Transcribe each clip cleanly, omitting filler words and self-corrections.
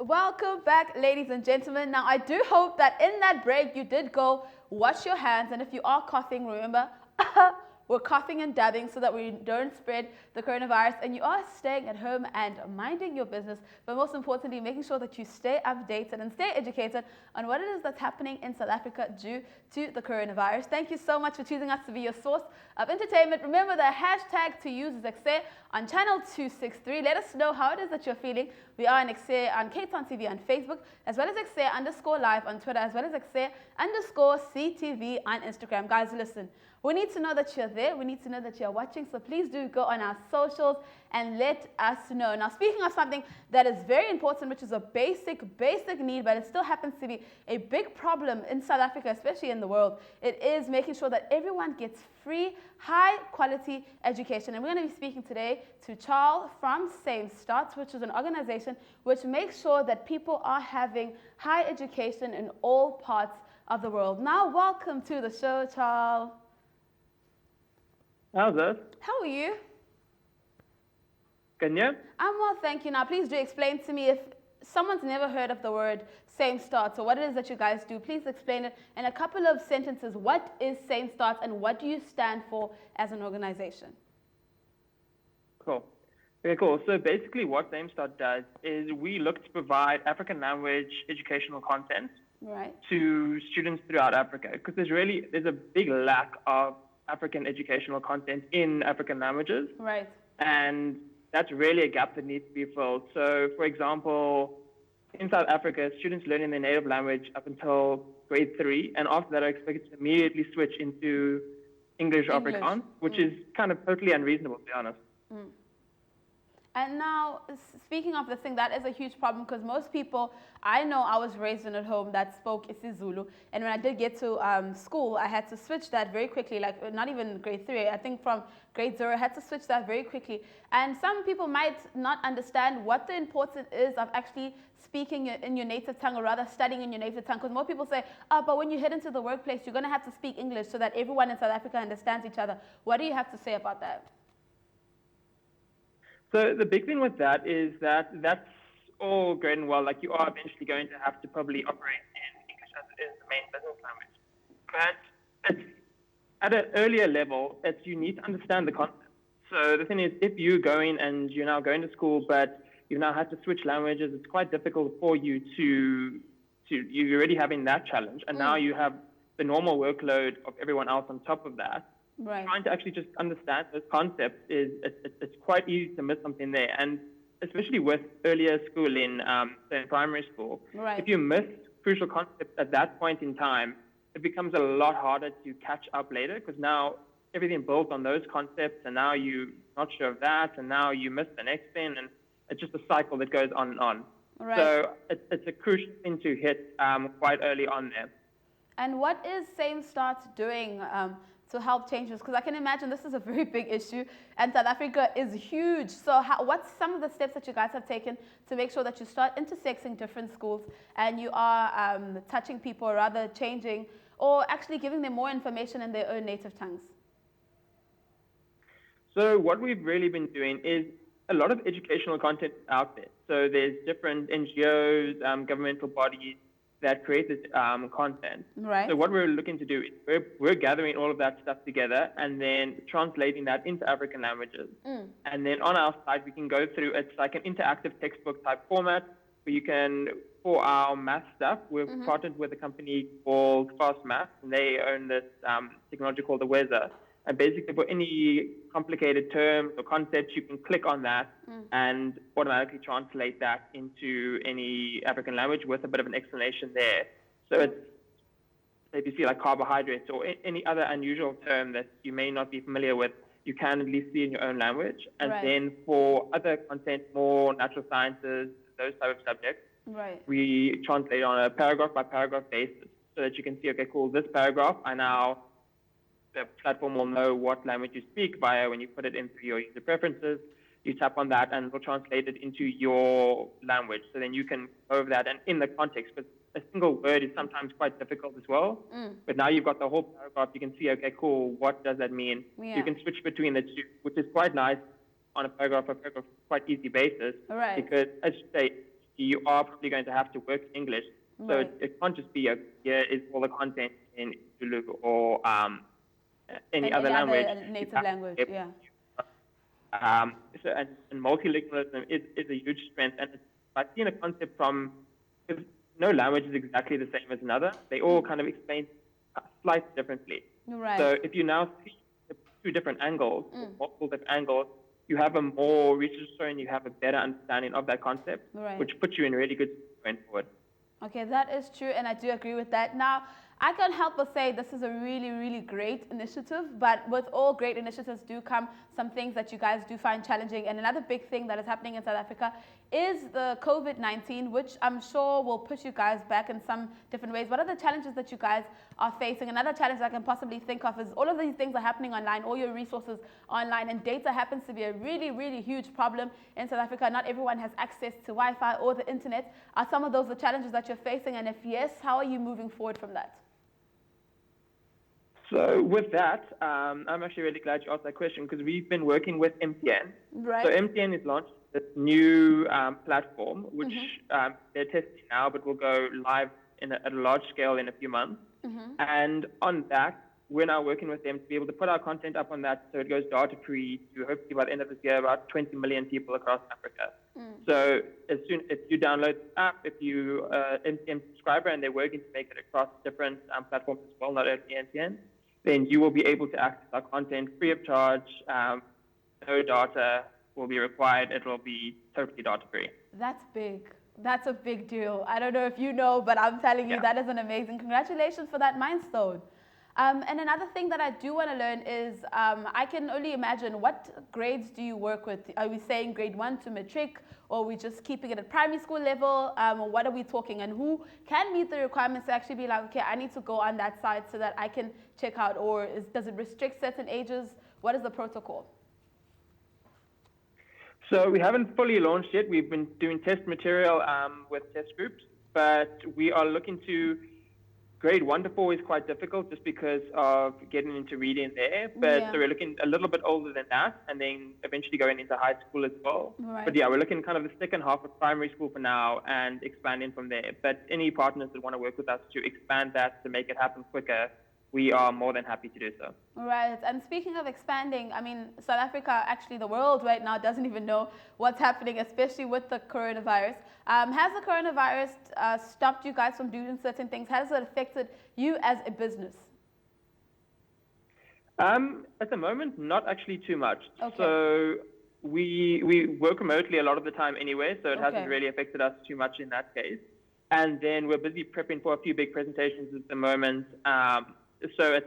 Welcome back, ladies and gentlemen. Now, I do hope that in that break you did go wash your hands, and if you are coughing, remember, we're coughing and dabbing so that we don't spread the coronavirus, and you are staying at home and minding your business, but most importantly, making sure that you stay updated and stay educated on what it is that's happening in South Africa due to the coronavirus. Thank you so much for choosing us to be your source of entertainment. Remember, the hashtag to use is Ekse on channel 263. Let us know how it is that you're feeling. We are on Ekse on Cape Town TV on Facebook, as well as Ekse_live on Twitter, as well as Ekse_CTV on Instagram. Guys, listen, we need to know that you're there. We need to know that you're watching. So please do go on our socials and let us know. Now, speaking of something that is very important, which is a basic need, but it still happens to be a big problem in South Africa, especially in the world, it is making sure that everyone gets free, high-quality education. And we're going to be speaking today to Charl from Same Starts, which is an organization which makes sure that people are having high education in all parts of the world. Now, welcome to the show, Charl. How's it? How are you? Can you? I'm well, thank you. Now, please do explain to me, if someone's never heard of the word Same Starts or what it is that you guys do, please explain it in a couple of sentences. What is Same Starts and what do you stand for as an organization? Cool. Okay, cool. So basically what Same Start does is we look to provide African language educational content to students throughout Africa, because there's a big lack of African educational content in African languages. Right. And that's really a gap that needs to be filled. So, for example, in South Africa, students learn in their native language up until grade 3, and after that are expected to immediately switch into English. Afrikaans, which is kind of totally unreasonable, to be honest. And now, speaking of this thing, that is a huge problem, because most people, I know I was raised in a home that spoke isiZulu, and when I did get to school, I had to switch that very quickly, like not even grade 3, I think from grade 0, I had to switch that very quickly. And some people might not understand what the importance is of actually speaking in your native tongue, or rather studying in your native tongue, because more people say, oh, but when you head into the workplace, you're going to have to speak English so that everyone in South Africa understands each other. What do you have to say about that? So the big thing with that is that that's all great and well. Like, you are eventually going to have to probably operate in English as it is the main business language. But it's, at an earlier level, you need to understand the concept. So the thing is, if you go in and you're now going to school, but you now have to switch languages, it's quite difficult for you you're already having that challenge. And now you have the normal workload of everyone else on top of that. Right. Trying to actually just understand this concept it's quite easy to miss something there, and especially with earlier schooling, in primary school, if you miss crucial concepts at that point in time, it becomes a lot harder to catch up later, because now everything built on those concepts, and now you're not sure of that, and now you miss the next thing, and it's just a cycle that goes on and on. Right. So it's a crucial thing to hit quite early on there. And what is Same Starts doing to help change this? Because I can imagine this is a very big issue, and South Africa is huge. So what's some of the steps that you guys have taken to make sure that you start intersecting different schools and you are touching people, or rather changing, or actually giving them more information in their own native tongues? So what we've really been doing is a lot of educational content out there. So there's different NGOs, governmental bodies that create this content. Right. So what we're looking to do is we're gathering all of that stuff together and then translating that into African languages. And then on our site, we can go through, it's like an interactive textbook type format where you can, for our math stuff, we've partnered with a company called Fast Math, and they own this technology called the Weather. And basically, for any complicated terms or concepts, you can click on that and automatically translate that into any African language with a bit of an explanation there. So it's, if you see like carbohydrates or any other unusual term that you may not be familiar with, you can at least see in your own language. And then for other content, more natural sciences, those type of subjects, we translate on a paragraph by paragraph basis, so that you can see, okay, cool, this paragraph, the platform will know what language you speak via when you put it into your user preferences. You tap on that and it will translate it into your language. So then you can go over that and in the context, but a single word is sometimes quite difficult as well. But now you've got the whole paragraph, you can see, okay, cool, what does that mean? Yeah. You can switch between the two, which is quite nice on a paragraph quite easy basis. Right. Because, as you say, you are probably going to have to work English. So Right. it can't just be here is all the content in Zulu or any And other any language. other You native have to language, be able yeah. and multilingualism is a huge strength. And I've seen a concept from, because no language is exactly the same as another. They all kind of explain slightly differently. Right. So if you now see the two different angles, or multiple different angles, you have a more research and you have a better understanding of that concept, Right. which puts you in really good going forward. Okay, that is true, and I do agree with that. Now, I can't help but say this is a really, really great initiative, but with all great initiatives do come some things that you guys do find challenging. And another big thing that is happening in South Africa is the COVID-19, which I'm sure will push you guys back in some different ways. What are the challenges that you guys are facing? Another challenge I can possibly think of is all of these things are happening online, all your resources online, and data happens to be a really, really huge problem in South Africa. Not everyone has access to Wi-Fi or the internet. Are some of those the challenges that you're facing? And if yes, how are you moving forward from that? So with that, I'm actually really glad you asked that question because we've been working with MTN. Right. So MTN has launched this new platform, which they're testing now, but will go live at a large scale in a few months. And on that, we're now working with them to be able to put our content up on that so it goes data-free to hopefully by the end of this year about 20 million people across Africa. So if you download the app, if you MTN subscriber and they're working to make it across different platforms as well, not only MTN, then you will be able to access our content free of charge. No data will be required. It will be totally data-free. That's big. That's a big deal. I don't know if you know, but I'm telling you, that is an amazing. Congratulations for that milestone. And another thing that I do want to learn is I can only imagine what grades do you work with? Are we saying grade 1 to matric, or are we just keeping it at primary school level? Or what are we talking? And who can meet the requirements to actually be like, okay, I need to go on that site so that I can check out? Or does it restrict certain ages? What is the protocol? So we haven't fully launched yet. We've been doing test material with test groups, but we are looking to grade 1 to 4 is quite difficult just because of getting into reading there. But so we're looking a little bit older than that, and then eventually going into high school as well. Right. But yeah, we're looking kind of the second half of primary school for now and expanding from there. But any partners that want to work with us to expand that to make it happen quicker, we are more than happy to do so. Right. And speaking of expanding, I mean, South Africa, actually the world right now doesn't even know what's happening, especially with the coronavirus. Has the coronavirus stopped you guys from doing certain things? Has it affected you as a business? At the moment, not actually too much. Okay. So we work remotely a lot of the time anyway, so it hasn't really affected us too much in that case. And then we're busy prepping for a few big presentations at the moment. So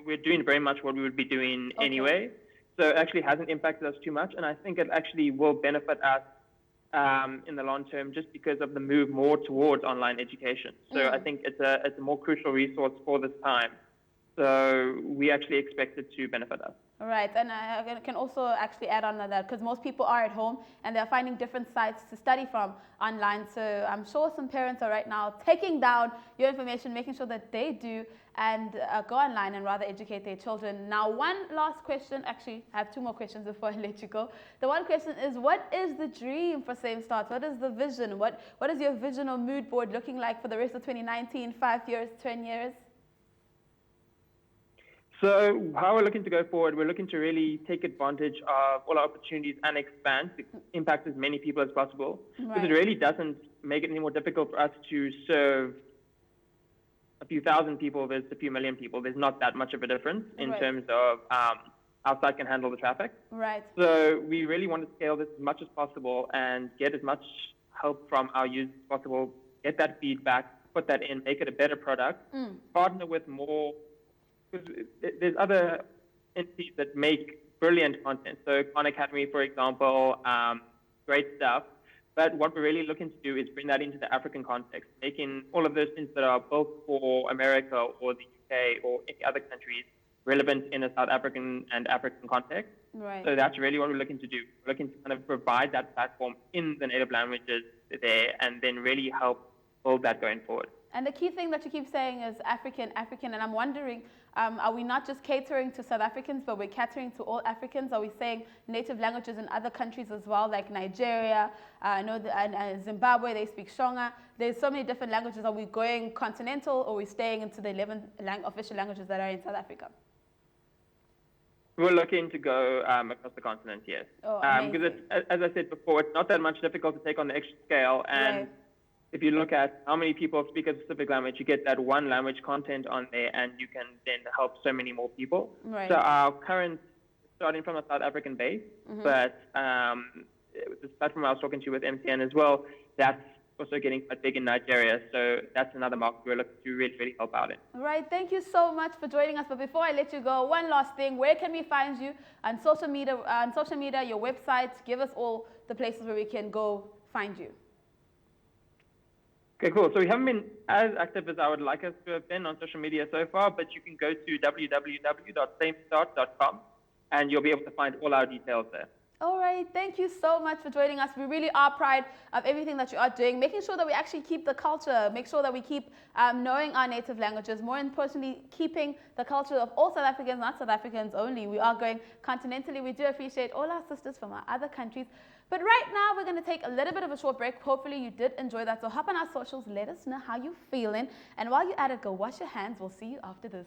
we're doing very much what we would be doing anyway. So it actually hasn't impacted us too much. And I think it actually will benefit us in the long term just because of the move more towards online education. So I think it's a more crucial resource for this time. So we actually expect it to benefit us. Right, and I can also actually add on to that because most people are at home and they're finding different sites to study from online. So I'm sure some parents are right now taking down your information, making sure that they do and go online and rather educate their children. Now, one last question. Actually, I have two more questions before I let you go. The one question is, what is the dream for Same Starts? What is the vision? What is your vision or mood board looking like for the rest of 2019, 5 years, 10 years? So how we're looking to go forward, we're looking to really take advantage of all our opportunities and expand to impact as many people as possible. Because it really doesn't make it any more difficult for us to serve a few thousand people versus a few million people. There's not that much of a difference in terms of our site can handle the traffic. Right. So we really want to scale this as much as possible and get as much help from our users as possible, get that feedback, put that in, make it a better product, partner with more. Because there's other entities that make brilliant content. So Khan Academy, for example, great stuff. But what we're really looking to do is bring that into the African context, making all of those things that are built for America or the UK or any other countries relevant in a South African and African context. Right. So that's really what we're looking to do. We're looking to kind of provide that platform in the native languages there and then really help build that going forward. And the key thing that you keep saying is African, and I'm wondering, Are we not just catering to South Africans, but we're catering to all Africans? Are we saying native languages in other countries as well, like Nigeria, and Zimbabwe, they speak Shonga. There's so many different languages. Are we going continental, or are we staying into the 11 official languages that are in South Africa? We're looking to go across the continent, yes. Because as I said before, it's not that much difficult to take on the extra scale. And if you look at how many people speak a specific language, you get that one language content on there, and you can then help so many more people. Right. So our current, starting from a South African base, but this platform I was talking to with MTN as well, that's also getting quite big in Nigeria. So that's another market we're looking to really, really help out in. Right. Thank you so much for joining us. But before I let you go, one last thing. Where can we find you on social media, your website? Give us all the places where we can go find you. Okay, cool. So we haven't been as active as I would like us to have been on social media so far, but you can go to www.samestart.com and you'll be able to find all our details there. All right. Thank you so much for joining us. We really are proud of everything that you are doing, making sure that we actually keep the culture, make sure that we keep knowing our native languages, more importantly, keeping the culture of all South Africans, not South Africans only. We are going continentally. We do appreciate all our sisters from our other countries. But right now, we're going to take a little bit of a short break. Hopefully, you did enjoy that. So hop on our socials. Let us know how you're feeling. And while you're at it, go wash your hands. We'll see you after this.